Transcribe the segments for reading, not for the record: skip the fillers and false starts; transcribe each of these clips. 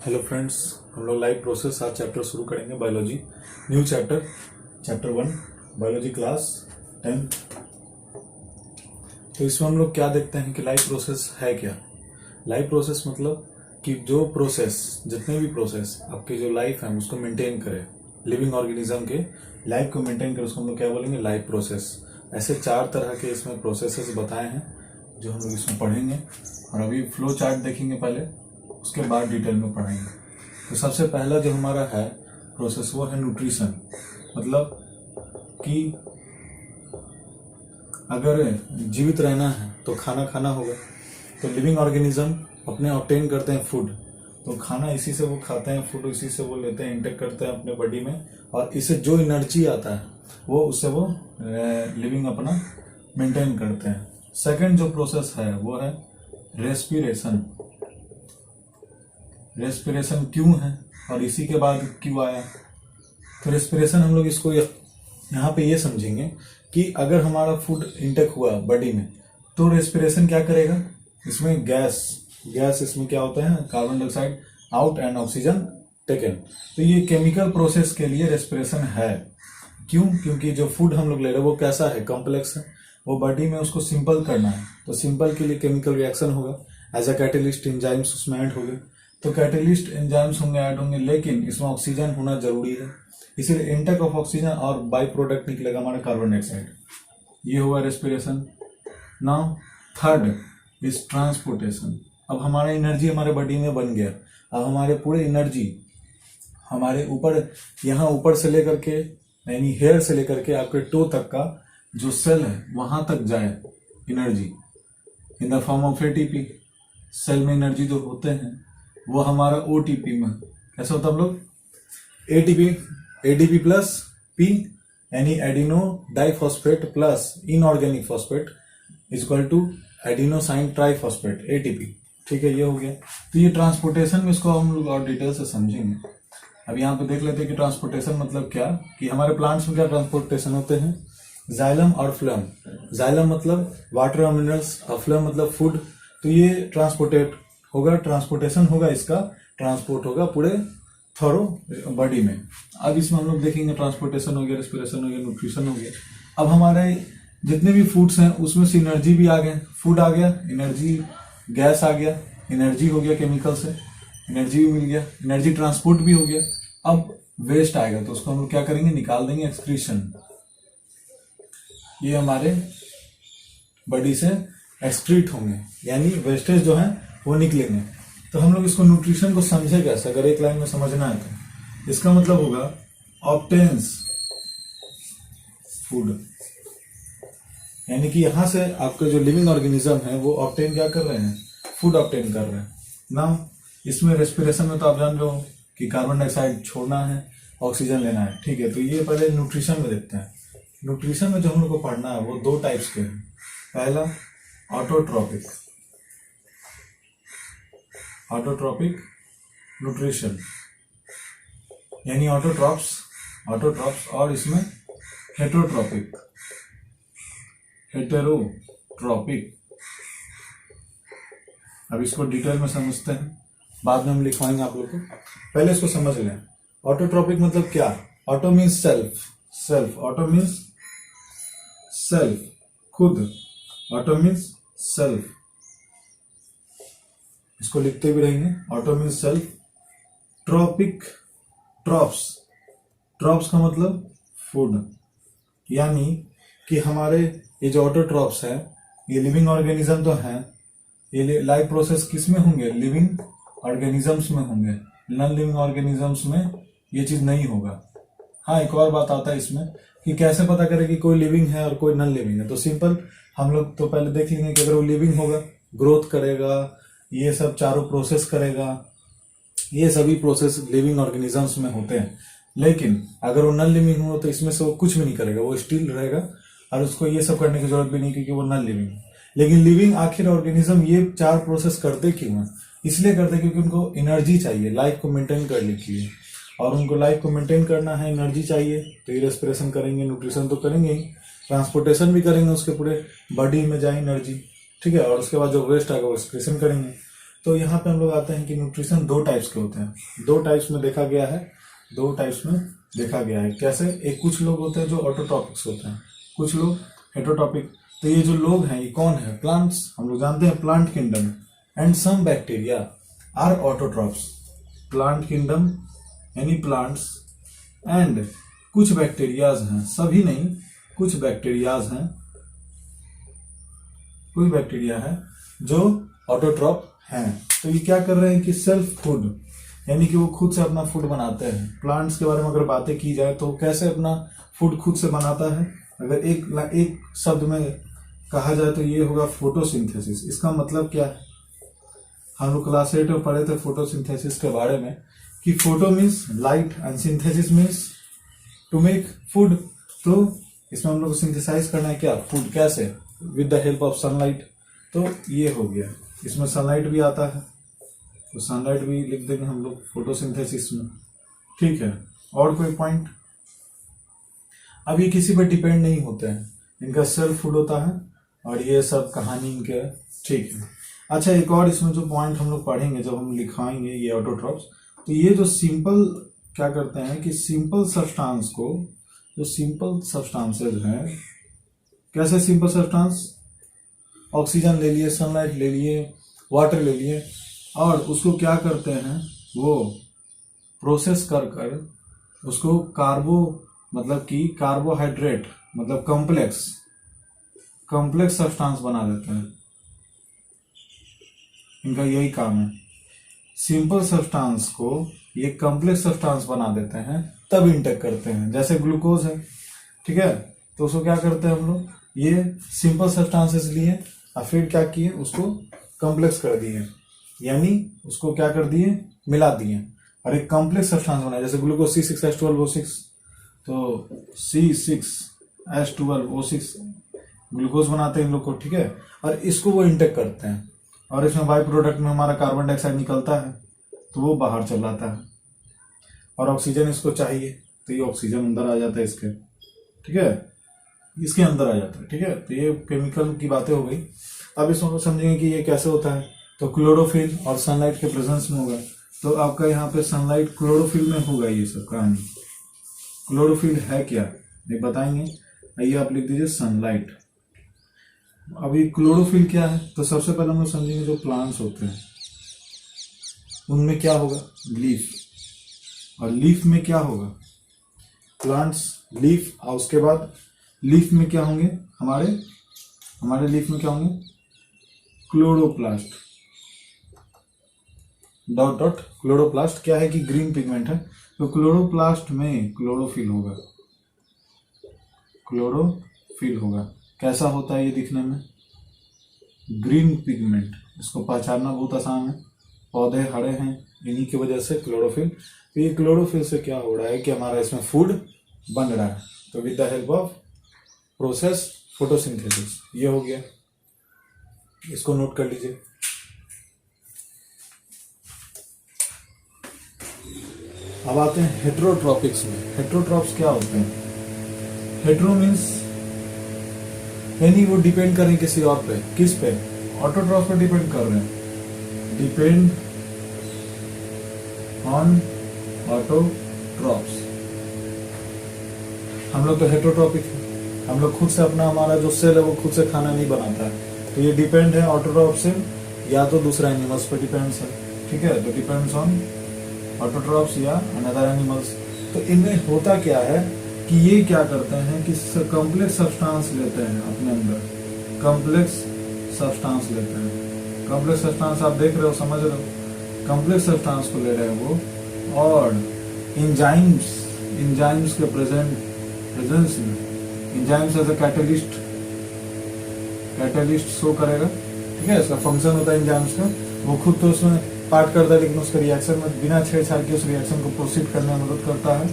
Hello friends, हम लोग live process आज चैप्टर शुरू करेंगे biology. New chapter 1 biology class 10। तो इसमें हम लोग क्या देखते हैं कि लाइव प्रोसेस है क्या। लाइव प्रोसेस मतलब कि जो प्रोसेस, जितने भी प्रोसेस आपके जो लाइफ है उसको मेंटेन करे, लिविंग ऑर्गेनिज्म के लाइफ को मेंटेन करे, उसको हम लोग क्या बोलेंगे, लाइव प्रोसेस। ऐसे 4 तरह के इसमें प्रोसेसेस बताए हैं जो हम लोग इसमें पढ़ेंगे। और अभी फ्लो चार्ट देखेंगे पहले, उसके बाद डिटेल में पढ़ेंगे। तो सबसे पहला जो हमारा है प्रोसेस वो है न्यूट्रिशन। मतलब कि अगर जीवित रहना है तो खाना खाना होगा। तो लिविंग ऑर्गेनिज्म अपने ऑब्टेन करते हैं फूड, तो खाना इसी से वो खाते हैं, फूड इसी से वो लेते हैं, इंटेक करते हैं अपने बॉडी में, और इससे जो एनर्जी आता है वो उससे वो लिविंग अपना मेंटेन करते हैं। सेकंड जो प्रोसेस है वो है रेस्पिरेशन। रेस्पिरेशन क्यों है और इसी के बाद क्यों आया। तो रेस्पिरेशन हम लोग इसको यहाँ पे ये समझेंगे कि अगर हमारा फूड इंटेक हुआ बॉडी में तो रेस्पिरेशन क्या करेगा, इसमें गैस इसमें क्या होता है, carbon dioxide out and oxygen taken. तो ये केमिकल प्रोसेस के लिए रेस्पिरेशन है। क्यों? क्योंकि जो फूड हम लोग ले रहे हैं वो कैसा है, कॉम्प्लेक्स है, वो बॉडी में उसको सिंपल करना है। तो सिंपल के लिए केमिकल रिएक्शन होगा, एज अ कैटेलिस्ट एंजाइम्स उसमें ऐड हो गए। तो कैटेलिस्ट एंजाइम्स होंगे, ऐड होंगे, लेकिन इसमें ऑक्सीजन होना जरूरी है, इसीलिए इंटेक ऑफ ऑक्सीजन और बाई प्रोडक्ट निकलेगा हमारा कार्बन डाइऑक्साइड। ये हुआ respiration. Now third is transportation. अब हमारा एनर्जी हमारे बॉडी में बन गया। अब हमारे पूरे एनर्जी हमारे ऊपर, यहाँ ऊपर से लेकर के यानी हेयर से लेकर के आपके टो तक का जो सेल है वहां तक जाए energy in the form of ATP. Cell में एनर्जी जो होते हैं वो हमारा ओटीपी में कैसे होता है, हम लोग एटीपी प्लस पी यानी adenosine diphosphate plus inorganic phosphate is equal to adenosine triphosphate ATP. ठीक है, ये हो गया। तो ये ट्रांसपोर्टेशन में इसको हम लोग और डिटेल से समझेंगे। अब यहाँ पे देख लेते हैं कि ट्रांसपोर्टेशन मतलब क्या, कि हमारे प्लांट्स में क्या ट्रांसपोर्टेशन होते हैं, जाइलम और फ्लम। जाइलम मतलब वाटर और मिनरल्स और फ्लम मतलब फूड। तो ये ट्रांसपोर्टेट होगा, ट्रांसपोर्टेशन होगा, इसका ट्रांसपोर्ट होगा पूरे थोरो बॉडी में। अब इसमें हम लोग देखेंगे ट्रांसपोर्टेशन हो गया, रेस्पिरेशन हो गया, न्यूट्रिशन हो गया। अब हमारे जितने भी फूड्स हैं उसमें से एनर्जी भी आ गए, फूड आ गया, एनर्जी, गैस आ गया, एनर्जी हो गया, केमिकल से एनर्जी भी मिल गया, एनर्जी ट्रांसपोर्ट भी हो गया। अब वेस्ट आएगा तो उसको हम लोग क्या करेंगे, निकाल देंगे, एक्सक्रीशन। ये हमारे बॉडी से एक्सक्रीट होंगे, यानी वेस्टेज जो है वो निकलेंगे। तो हम लोग इसको न्यूट्रिशन को समझे कैसे, अगर एक लाइन में समझना है तो इसका मतलब होगा ऑब्टेन्स फूड, यानी कि यहां से आपके जो लिविंग ऑर्गेनिज्म है वो ऑब्टेन क्या कर रहे हैं, फूड ऑब्टेन कर रहे हैं ना। इसमें रेस्पिरेशन में तो आप जान रहे हो कि कार्बन डाइऑक्साइड छोड़ना है, ऑक्सीजन लेना है। ठीक है, तो ये पहले न्यूट्रिशन में देखते हैं। न्यूट्रिशन में जो हम लोग को पढ़ना है वो 2 टाइप्स के हैं। पहला ऑटोट्रॉपिक न्यूट्रिशन, यानी ऑटोट्रॉप्स, और इसमें हेटेरोट्रॉपिक। अब इसको डिटेल में समझते हैं, बाद में हम लिखवाएंगे आप लोग को, पहले इसको समझ लें। ऑटोट्रॉपिक मतलब क्या, auto means self, auto means self, खुद, ऑटो मीन्स सेल्फ, इसको लिखते भी रहेंगे, ऑटो मीन्स सेल्फ। ट्रॉप्स का मतलब फूड, यानी कि हमारे ये जो ऑटोट्रॉप्स है ये लिविंग ऑर्गेनिज्म तो है, ये लाइफ प्रोसेस किस में होंगे, लिविंग ऑर्गेनिजम्स में होंगे। नॉन लिविंग ऑर्गेनिजम्स में ये चीज नहीं होगा। हाँ, एक और बात आता है इसमें कि कैसे पता करें कि कोई लिविंग है और कोई नॉन लिविंग है। तो सिंपल, हम लोग तो पहले देख लेंगे कि अगर वो लिविंग होगा, ग्रोथ करेगा, ये सब चारों प्रोसेस करेगा, ये सभी प्रोसेस लिविंग ऑर्गेनिजम्स में होते हैं। लेकिन अगर वो नॉन लिविंग हो तो इसमें से वो कुछ भी नहीं करेगा, वो स्टिल रहेगा और उसको ये सब करने की जरूरत भी नहीं क्योंकि वो नॉन लिविंग है। लेकिन लिविंग आखिर ऑर्गेनिज्म ये 4 प्रोसेस करते क्यों हैं, इसलिए करते क्योंकि उनको एनर्जी चाहिए लाइफ को मेंटेन करने के लिए, और उनको लाइफ को मेंटेन करना है, एनर्जी चाहिए। तो ये रेस्पिरेशन करेंगे, न्यूट्रिशन तो करेंगे ही, ट्रांसपोर्टेशन भी करेंगे, उसके पूरे बॉडी में जाए एनर्जी। ठीक है, और उसके बाद जो वेस्ट आएगा वो एक्सक्रीशन करेंगे। तो यहाँ पे हम लोग आते हैं कि न्यूट्रिशन दो टाइप्स के होते हैं, दो टाइप्स में देखा गया है, दो टाइप्स में देखा गया है। कैसे? एक कुछ लोग होते हैं जो ऑटोट्रॉपिक्स होते हैं, कुछ लोग हेटरोट्रॉपिक। तो ये जो लोग हैं ये कौन है? प्लांट्स। हम लोग जानते हैं plant kingdom and some bacteria are autotrophs. Plant kingdom यानी प्लांट्स एंड कुछ बैक्टीरियाज हैं, सभी नहीं, कुछ बैक्टीरियाज हैं, कुछ बैक्टीरिया है जो ऑटोट्रॉप हैं। तो ये क्या कर रहे हैं कि सेल्फ फूड, यानी कि वो खुद से अपना फूड बनाते हैं। प्लांट्स के बारे में अगर बातें की जाए तो कैसे अपना फूड खुद से बनाता है? अगर एक शब्द में कहा जाए तो ये होगा फोटोसिंथेसिस। इसका मतलब क्या है? हम लोग क्लास 8 में पढ़े थे फोटोसिंथेसिस के बारे में कि photo means light and synthesis means to make food. तो इसमें हम लोग को सिंथेसाइज करना है क्या? फूड। कैसे? With the help of sunlight. तो ये हो गया, इसमें सनलाइट भी आता है तो सनलाइट भी लिख देंगे हम लोग फोटोसिंथेसिस में। ठीक है, और कोई पॉइंट? अब ये किसी पर डिपेंड नहीं होते हैं, इनका सेल्फ फूड होता है और ये सब कहानी इनके। ठीक है, अच्छा एक और इसमें जो पॉइंट हम लोग पढ़ेंगे जब हम लिखाएंगे ये ऑटोट्रॉप्स, तो ये जो सिंपल क्या करते हैं कि सिंपल सब्सटेंस को, जो सिंपल सब्सटेंसेज हैं, कैसे सिंपल सब्सटेंस? ऑक्सीजन ले लिए, सनलाइट ले लिए, वाटर ले लिए, और उसको क्या करते हैं, वो प्रोसेस कर कर उसको मतलब कि कार्बोहाइड्रेट मतलब कॉम्प्लेक्स सब्सटेंस बना देते हैं। इनका यही काम है, सिंपल सब्सटेंस को ये कॉम्प्लेक्स सब्सटेंस बना देते हैं, तब इंटेक करते हैं। जैसे ग्लूकोज है, ठीक है, तो उसको क्या करते हैं हम लोग, ये सिंपल सब्सटेंसेस लिए और फिर क्या किए, उसको कॉम्प्लेक्स कर दिए, यानी उसको क्या कर दिए, मिला दिए और एक कॉम्प्लेक्स सब्सटेंस बनाया। जैसे ग्लूकोज C6H12O6, तो C6H12O6 ग्लूकोज बनाते हैं इन लोग को, ठीक है, और इसको वो इंटेक करते हैं और इसमें बाई प्रोडक्ट में हमारा कार्बन डाइऑक्साइड निकलता है तो वो बाहर चल जाता है और ऑक्सीजन इसको चाहिए तो ये ऑक्सीजन अंदर आ जाता है इसके, ठीक है, इसके अंदर आ जाता है। ठीक है, तो ये केमिकल की बातें हो गई। अब इसमें समझेंगे कि ये कैसे होता है। तो क्लोरोफिल और सनलाइट के प्रेजेंस में होगा, तो आपका यहाँ पे सनलाइट क्लोरोफिल में होगा। ये सब कहानी क्लोरोफिल है क्या ये बताएंगे। आइए आप लिख दीजिए सनलाइट। अभी क्लोरोफिल क्या है, तो सबसे पहले हम लोग समझेंगे जो प्लांट्स होते हैं उनमें क्या होगा, लीफ, और लीफ में क्या होगा, प्लांट्स लीफ, और उसके बाद लीफ में क्या होंगे, हमारे लीफ में क्या होंगे, क्लोरोप्लास्ट, डॉट डॉट क्लोरोप्लास्ट। क्या है कि ग्रीन पिगमेंट है, तो क्लोरोप्लास्ट में क्लोरोफिल होगा, क्लोरोफिल होगा। कैसा होता है ये दिखने में, ग्रीन पिगमेंट। इसको पहचानना बहुत आसान है, पौधे हरे हैं इन्हीं की वजह से क्लोरोफिल। तो ये क्लोरोफिल से क्या हो रहा है कि हमारा इसमें फूड बन रहा है, तो with the help of process photosynthesis. ये हो गया, इसको नोट कर लीजिए। अब आते हैं हेट्रोट्रॉपिक्स में। हेट्रोट्रॉप्स क्या होते हैं? हेट्रो मीन्स यानी वो डिपेंड कर रहे हैं किसी और पे, किस पे, ऑटोट्रॉप्स पे डिपेंड कर रहे हैं, डिपेंड ऑन ऑटोट्रॉप्स। हम लोग तो हेट्रोट्रॉपिक है, हम लोग खुद से अपना, हमारा जो सेल है वो खुद से खाना नहीं बनाता है, तो ये डिपेंड है ऑटोट्रॉप से या तो दूसरा एनिमल्स पे डिपेंड्स है, ठीक है, तो डिपेंड्स ऑन ऑटोट्रॉप्स या अनदर एनिमल्स। तो इनमें होता क्या है कि ये क्या करते हैं कि कॉम्प्लेक्स सब्सटेंस लेते हैं अपने अंदर, कॉम्प्लेक्स सब्सटेंस लेते हैं। कॉम्प्लेक्स सब्सटेंस आप देख रहे हो, समझ रहे हो, कॉम्प्लेक्स सब्सटेंस को ले रहे हैं वो, और इंजाइम्स के प्रेजेंस में, enzymes as a catalyst show करेगा, ठीक है, इसका फंक्शन होता है इंजाइम्स का। वो खुद तो उसमें पार्ट करता है लेकिन उसके रिएक्शन में बिना छेड़छाड़ के उस रिएक्शन को प्रोसीड करने में मदद करता है,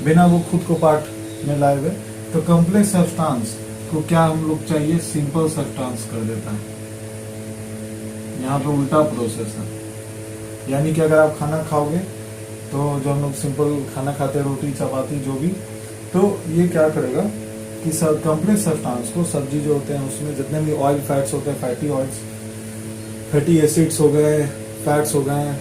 बिना वो खुद को पार्ट में लाए हुए। तो कॉम्प्लेक्स सब्सटेंस को क्या हम लोग चाहिए, सिंपल सब्सटेंस कर देता है। यहाँ पे उल्टा प्रोसेस है, यानी कि अगर आप खाना खाओगे तो जो हम लोग सिंपल खाना खाते हैं, रोटी चपाती जो भी, तो ये क्या करेगा कि सब कॉम्प्लेक्स सब्सटेंस को, सब्जी जो होते हैं उसमें जितने भी ऑयल फैट्स होते हैं, फैटी ऑयल्स, फैटी एसिड्स हो गए, फैट्स हो गए,